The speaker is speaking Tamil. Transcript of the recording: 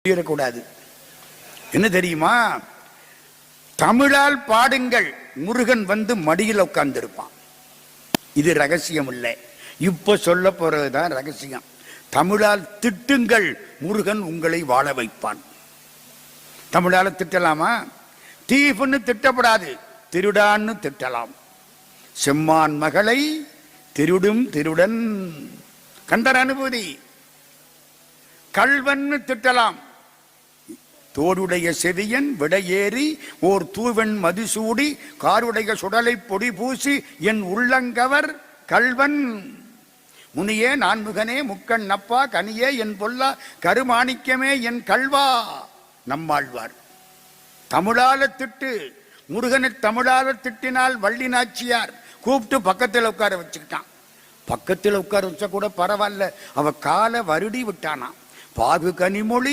கூடாது. என்ன தெரியுமா? தமிழால் பாடுங்கள், முருகன் வந்து மடியில் உட்கார்ந்திருப்பான். இது ரகசியம் இல்லை, இப்ப சொல்ல போறதுதான் ரகசியம். தமிழால் திட்டுங்கள், முருகன் உங்களை வாழ வைப்பான். தமிழால திட்டலாமா? தீஃப்னு திட்டப்படாது, திருடான்னு திட்டலாம். செம்மான் மகளை திருடும் திருடன், கந்தர் அனுபூதி. கல்வன் திட்டலாம். தோடுடைய செவியன் விடையேறி ஓர் தூவன் மதிசூடி காருடைய சுடலை பொடி பூசி என் உள்ளங்கவர் கல்வன். முனியே நான்முகனே முக்கண் நப்பா கனியே என் பொல்லா கருமாணிக்கமே என் கல்வா. நம்மாழ்வார். தமிழால திட்டு. முருகனை தமிழால திட்டினால் வள்ளி நாச்சியார் கூப்பிட்டு பக்கத்தில் உட்கார வச்சுக்கிட்டான். பக்கத்தில் உட்கார வச்சா கூட பரவாயில்ல, அவ காலை வருடி விட்டானா. பாகு கனிமொழி